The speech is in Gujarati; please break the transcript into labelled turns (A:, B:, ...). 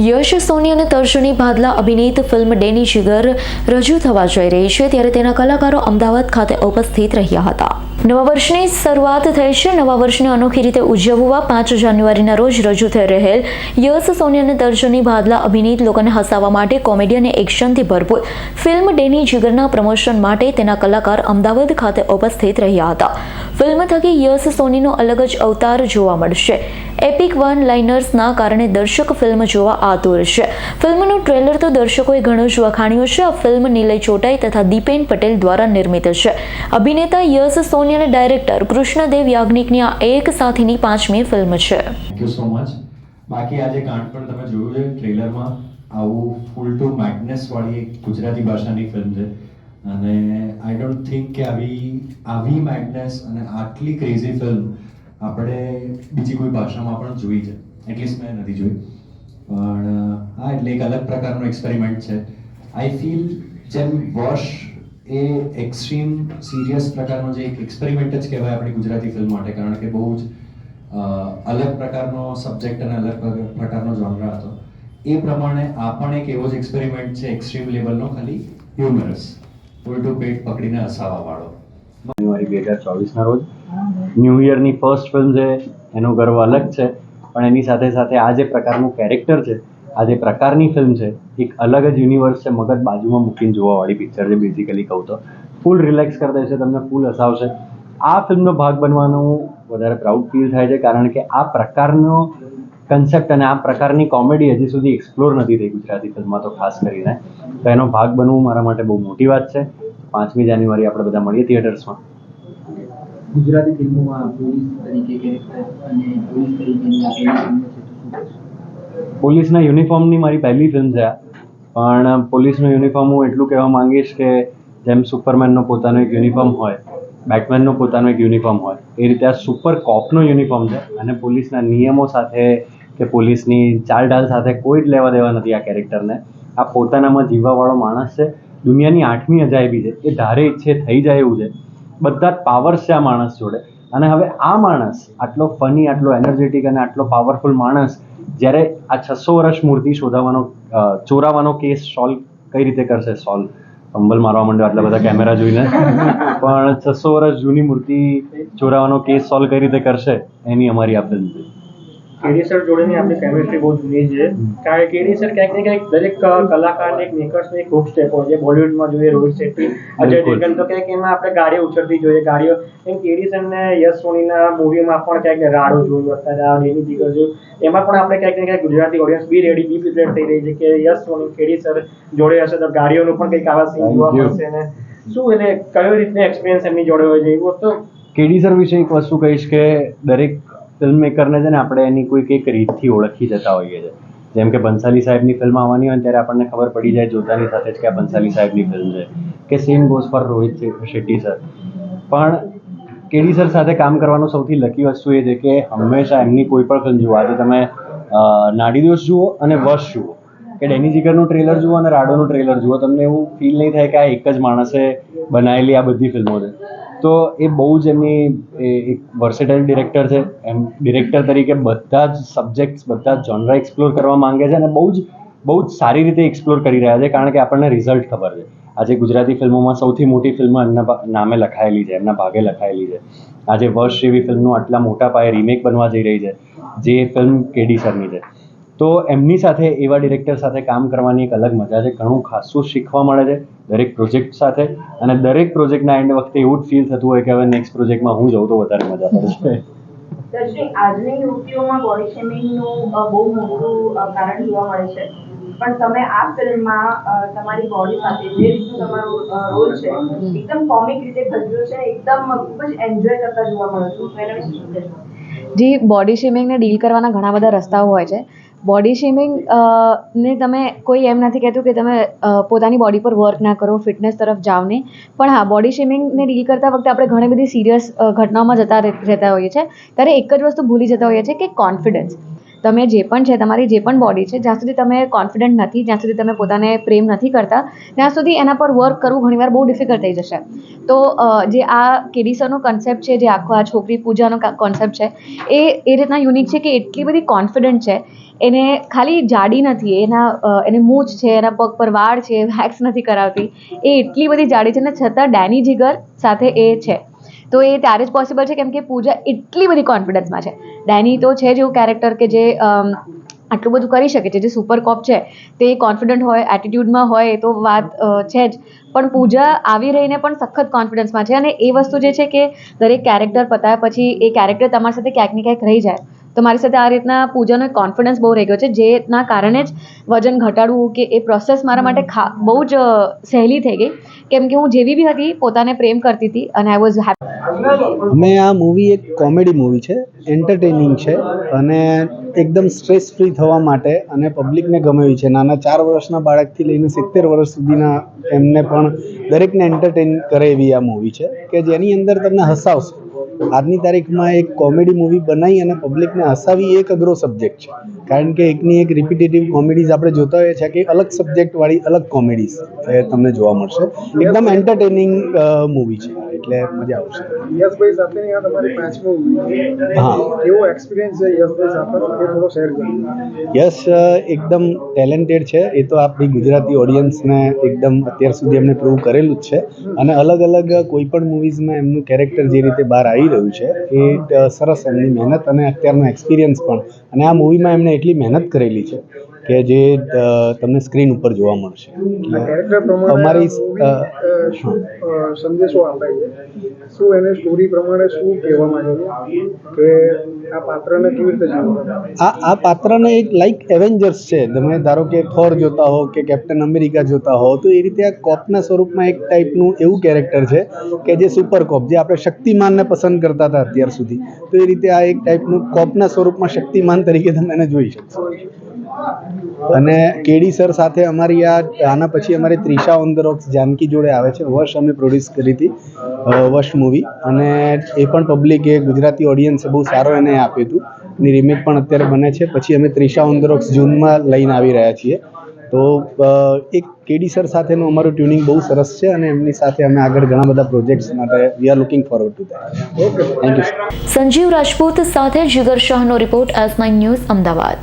A: યશ સોની અને તર્શની ભાદલા અભિનીત ફિલ્મ ડેની જીગર રજૂ થવા જઈ રહી છે ત્યારે તેના કલાકારો અમદાવાદ ખાતે ઉપસ્થિત રહ્યા હતા. નવા વર્ષની શરૂઆત થઈ છે. નવા વર્ષને અનોખી રીતે ઉજવવા 5 જાન્યુઆરીના રોજ રજૂ થઈ રહેલ યશ સોની અને તર્શની ભાદલા અભિનીત લોકોને હસાવવા માટે કોમેડી અને એક્શનથી ભરપૂર ફિલ્મ ડેની જીગરના પ્રમોશન માટે તેના કલાકાર અમદાવાદ ખાતે ઉપસ્થિત રહ્યા હતા. ફિલ્મ થકી યશ સોનીનો અલગ જ અવતાર જોવા મળશે. એપિક વન લાઇનર્સના કારણે દર્શક ફિલ્મ જોવા આતુર છે. ફિલ્મનું ટ્રેલર તો દર્શકોએ ઘણું જ વખાણ્યું છે. આ ફિલ્મ નિલય ચોટાઈ તથા દીપેન પટેલ દ્વારા નિર્મિત છે. અભિનેતા યશ સોની અને ડાયરેક્ટર કૃષ્ણદેવ યાજ્ઞિકની આ એક સાથેની 5મી ફિલ્મ છે.
B: Thank you so much. બાકી આજે કાંડ પણ તમે જોયું છે ટ્રેલરમાં, આવું ફૂલ ટુ મેડનેસ વાળી એક ગુજરાતી ભાષાની ફિલ્મ છે અને આઈ ડોન્ટ થિંક કે આવી મેડનેસ અને આટલી ક્રેઝી ફિલ્મ આપણે બીજી કોઈ ભાષામાં પણ જોઈ છે. એટલીસ્ટ મેં નથી જોઈ, પણ હા, એટલે એક અલગ પ્રકારનો એક્સપેરિમેન્ટ છે. આઈ ફીલ જેમ વોશ એ એક્સ્ટ્રીમ સિરિયસ પ્રકારનો જે એક એક્સપેરિમેન્ટ જ કહેવાય આપણી ગુજરાતી ફિલ્મ માટે, કારણ કે બહુ જ અલગ પ્રકારનો સબ્જેક્ટ અને અલગ પ્રકારનો જોનરા હતો. એ પ્રમાણે આ પણ એક એવો જ એક્સપેરિમેન્ટ છે, એક્સ્ટ્રીમ લેવલનો, ખાલી હ્યુમરસ, ઉલટું પેટ પકડીને હસાવા વાળો.
C: જાન્યુઆરી 2024ના રોજ ન્યૂ યરની ફર્સ્ટ ફિલ્મ છે, એનો ગર્વ અલગ છે, પણ એની સાથે સાથે આ જે પ્રકારનું કેરેક્ટર છે, આ જે પ્રકારની ફિલ્મ છે, એક અલગ જ યુનિવર્સ છે. મગજ બાજુમાં મૂકીને જોવાવાળી પિક્ચર છે. બેઝિકલી કહું તો ફૂલ રિલેક્સ કરી દેશે, તમને ફૂલ હસાવશે. આ ફિલ્મનો ભાગ બનવાનું વધારે પ્રાઉડ ફીલ થાય છે, કારણ કે આ પ્રકારનો કન્સેપ્ટ અને આ પ્રકારની કોમેડી હજી સુધી એક્સપ્લોર નથી થઈ ગુજરાતી ફિલ્મમાં, તો ખાસ કરીને તો એનો ભાગ બનવું મારા માટે બહુ મોટી વાત છે. 5મી જાન્યુઆરી આપણે બધા મળીએ થિયેટર્સમાં.
D: ગુજરાતી ફિલ્મોમાં પોલીસ તરીકે કેરેક્ટર અને પોલીસ તરીકેની
C: પોલીસના યુનિફોર્મની મારી પહેલી ફિલ્મ છે આ, પણ પોલીસનો યુનિફોર્મ હું એટલું કહેવા માંગીશ કે જેમ સુપરમેનનો પોતાનો એક યુનિફોર્મ હોય, બેટમેનનો પોતાનો એક યુનિફોર્મ હોય, એ રીતે આ સુપર કોપનો યુનિફોર્મ છે. અને પોલીસના નિયમો સાથે કે પોલીસની ચાલઢાલ સાથે કોઈ જ લેવા દેવા નથી આ કેરેક્ટરને. આ પોતાનામાં જીવવાવાળો માણસ છે. દુનિયાની 8મી અજાયબી છે. એ ધારે ઈચ્છે થઈ જાય એવું છે. બધા જ પાવર્સ છે આ માણસ જોડે. અને હવે આ માણસ આટલો ફની, આટલો એનર્જેટિક અને આટલો પાવરફુલ માણસ જ્યારે આ 600 વર્ષ મૂર્તિ ચોરાવાનો કેસ સોલ્વ કઈ રીતે કરશે? ફંબલ મારવા માંડ્યો આટલા બધા કેમેરા જોઈને, પણ 600 વર્ષ જૂની મૂર્તિ ચોરાવાનો કેસ સોલ્વ કઈ રીતે કરશે એની અમારી આ ફિલ્મ છે.
D: કેડી સર જોડેની આપણી કેમિસ્ટ્રી બહુ જૂની છે, કારણ કે કેડી સર ક્યાંક ને ક્યાંક દરેક કલાકારને એક મેકર્સનો એક હુક સ્ટેપ હોય છે. બોલિવૂડમાં જોઈએ રોહિત શેટ્ટી, અજય દેવગન, તો ક્યાંક એમાં આપણે ગાડીઓ ઉછળતી જોઈએ. ગાડીઓ એમ કેડી સરને યશ સોનીના મૂવીમાં પણ ક્યાંક રાડો જોયું, અત્યારે આ ડેની જીગર જોયું, એમાં પણ આપણે ક્યાંક ને ક્યાંક ગુજરાતી ઓડિયન્સ બી રેડી, બી પ્રિપેર થઈ રહી છે કે યશ સોની કેડી સર જોડે હશે તો ગાડીઓનું પણ કંઈક આવા સીન જોવા મળશે. ને શું એટલે કયો રીતનો એક્સપિરિયન્સ એમની જોડે હોય છે એ વસ્તુ.
C: કેડી સર વિશે એક વસ્તુ કહીશ કે દરેક ફિલ્મ મેકરને છે ને આપણે એની કોઈક એક રીતથી ઓળખી જતા હોઈએ છીએ. જેમ કે બંસાલી સાહેબની ફિલ્મ આવવાની હોય ત્યારે આપણને ખબર પડી જાય જોતાની સાથે જ કે આ બંસાલી સાહેબની ફિલ્મ છે, કે same goes for Rohit Shetty sir. પણ કેડી સર સાથે કામ કરવાનું સૌથી લકી વસ્તુ એ છે કે હંમેશા એમની કોઈ પણ ફિલ્મ જુઓ, આજે તમે નાડીદોષ જુઓ અને વશ જુઓ, કે ડેની જીગરનું ટ્રેલર જુઓ અને રાડોનું ટ્રેલર જુઓ, તમને એવું ફીલ નહીં થાય કે આ એક જ માણસે બનાવેલી આ બધી ફિલ્મો છે. તો એ બહુ જ એમની એક વર્સેટાઇલ ડિરેક્ટર છે. એમ ડિરેક્ટર તરીકે બધા જ સબ્જેક્ટ્સ, બધા જ જોનરા એક્સપ્લોર કરવા માંગે છે અને બહુ જ સારી રીતે એક્સપ્લોર કરી રહ્યા છે, કારણ કે આપણને રિઝલ્ટ ખબર છે. આજે ગુજરાતી ફિલ્મોમાં સૌથી મોટી ફિલ્મ એમના નામે લખાયેલી છે, એમના ભાગે લખાયેલી છે. આજે વર્ષ જેવી ફિલ્મનું આટલા મોટા પાયે રિમેક બનવા જઈ રહી છે, જે ફિલ્મ કેડી સરની છે. તો એમની સાથે, એવા ડિરેક્ટર સાથે કામ કરવાની એક અલગ મજા છે. ઘણું ખાસું શીખવા મળે છે દરેક પ્રોજેક્ટ સાથે, અને દરેક પ્રોજેક્ટના એન્ડ વખતે એવું જ ફીલ થતું હોય કે હવે નેક્સ્ટ પ્રોજેક્ટમાં હું જઉં તો વધારે મજા પડશે.
E: દર્શક, આજની યુવતીઓમાં બોડી શેમિંગનું બહુ મોટું કારણ જોવા મળે છે, પણ તમે આ ફિલ્મમાં તમારી બોડી સાથે જે રીતનું તમારો રોલ છે એકદમ કોમિક રીતે ભજવ્યો છે, એકદમ ખૂબ જ એન્જોય કરતા જોવા મળે છો, તો એના વિશે શું કહેશો?
F: જે બોડી શેમિંગને ડીલ કરવાના ઘણા બધા રસ્તાઓ હોય છે. બોડી શેમિંગ ને તમે કોઈ એમ નથી કહેતું કે તમે પોતાની બોડી પર વર્ક ના કરો, ફિટનેસ તરફ જાઓ નહીં, પણ હા, બોડી શેમિંગને ડીલ કરતા વખતે આપણે ઘણી બધી સિરિયસ ઘટનાઓમાં જતા રહેતા હોઈએ છીએ. ત્યારે એક જ વસ્તુ ભૂલી જતા હોઈએ છીએ કે કોન્ફિડન્સ. તમે જે પણ છે, તમારી જે પણ બોડી છે, જ્યાં સુધી તમે કોન્ફિડન્ટ નથી, જ્યાં સુધી તમે પોતાને પ્રેમ નથી કરતા, ત્યાં સુધી એના પર વર્ક કરવું ઘણીવાર બહુ ડિફિકલ્ટ થઈ જશે. તો જે આ કેડી સરનો કન્સેપ્ટ છે, જે આખો આ છોકરી પૂજાનો કોન્સેપ્ટ છે, એ રીતના યુનિક છે કે એટલી બધી કોન્ફિડન્ટ છે. એને ખાલી જાડી નથી, એને મૂછ છે, એના પગ પર વાળ છે, વેક્સ નથી કરાવતી, એ એટલી બધી જાડી છે ને છતાં ડેની જીગર સાથે એ છે. તો એ ત્યારે જ પોસિબલ છે કેમ કે પૂજા એટલી બધી કોન્ફિડન્સમાં છે. ડેની તો છે જ એવું કેરેક્ટર કે જે આટલું બધું કરી શકે છે, જે સુપર કોપ છે તે કોન્ફિડન્ટ હોય, એટીટ્યૂડમાં હોય, તો વાત છે જ. પણ પૂજા આવી રહીને પણ સખત કોન્ફિડન્સમાં છે, અને એ વસ્તુ જે છે કે દરેક કેરેક્ટર પતાવ્યા પછી એ કેરેક્ટર તમારી સાથે ક્યાંક ને ક્યાંક રહી જાય. તો મારી સાથે આ રીતના પૂજાનો કોન્ફિડન્સ બહુ રહી ગયો છે, જેના કારણે જ વજન ઘટાડવું કે એ પ્રોસેસ મારા માટે બહુ જ સહેલી થઈ ગઈ, કેમ કે હું જેવી બી હતી પોતાને પ્રેમ કરતી હતી અને આઈ વોઝ હેપી.
G: અમે આ મૂવી એક કોમેડી મૂવી છે, એન્ટરટેનિંગ છે અને એકદમ સ્ટ્રેસ ફ્રી થવા માટે અને પબ્લિકને ગમે એવી છે. નાના 4 વર્ષના બાળકથી લઈને 70 વર્ષ સુધીના એમને પણ દરેકને એન્ટરટેન કરે એવી આ મૂવી છે કે જેની અંદર તમને હસાવશે. આજની તારીખમાં એક કોમેડી મૂવી બનાવી અને પબ્લિકને હસાવી એક અઘરો સબ્જેક્ટ છે, કારણ કે એકની એક રિપીટેટિવ કોમેડીઝ આપણે જોતા હોઈએ છીએ કે અલગ સબ્જેક્ટવાળી અલગ કોમેડીઝ તમને જોવા મળશે. એકદમ એન્ટરટેનિંગ મૂવી છે, એટલે મજા આવશે.
H: યશભાઈ સાથેની આ તમારી 5મી મૂવી,
G: હા,
H: કેવો એક્સપિરિયન્સ છે યશભાઈ સાથેનો એ થોડો શેર કરો.
G: યશ એકદમ ટેલેન્ટેડ છે, એ તો આપણી ગુજરાતી ઓડિયન્સને એકદમ અત્યાર સુધી એમને પ્રૂવ કરેલું જ છે. અને અલગ અલગ કોઈ પણ મૂવીઝમાં એમનું કેરેક્ટર જે રીતે બહાર આવી રહ્યું છે એ સરસ, એમની મહેનત અને અત્યારનો એક્સપિરિયન્સ પણ. અને આ મૂવીમાં એમણે એટલી મહેનત કરેલી છે કે જે તમને સ્ક્રીન ઉપર જોવા મળશે.
H: આ કેરેક્ટર પ્રમાણે
G: અમારી
H: શું સંદેશો આપે છે, શું એને સ્ટોરી પ્રમાણે શું કહેવા માંગે છે કે આ પાત્રને કેવી રીતે જોવું?
G: આ પાત્રને એક લાઈક એવેન્જર્સ છે. તમે ધારો કે થોર જોતા હો કે કેપ્ટન અમેરિકા જોતા હો, તો એ રીતે આ કોપના સ્વરૂપમાં એક ટાઈપનું એવું કેરેક્ટર છે કે જે સુપર કોપ, જે આપણે શક્તિમાનને પસંદ કરતા હતા અત્યાર સુધી, તો એ રીતે આ એક ટાઈપનું કોપના સ્વરૂપમાં શક્તિમાન તરીકે તમે એને જોઈ શકશો. અને કેડી સર સાથે અમારી આના પછી અમારી Trisha on the rocks Janki જોડે આવે છે. વશ અમે પ્રોડ્યુસ કરી હતી, વશ મૂવી, અને એ પણ પબ્લિકે, ગુજરાતી ઓડિયન્સે બહુ સારો એને આપ્યું હતું. એની રિમેક પણ અત્યારે બને છે. પછી અમે ત્રિષા ઓન ધ રોક્સ જૂનમાં લઈને આવી રહ્યા છીએ. તો એક કેડી સર સાથેનું અમારું ટ્યુનિંગ બહુ સરસ છે અને એમની સાથે અમે આગળ ઘણા બધા પ્રોજેક્ટ્સ માટે we are looking forward to that. Okay, thank you.
A: Sanjeev Rajput સાથે જીગર શાહનો રિપોર્ટ, S9 ન્યૂઝ, અમદાવાદ.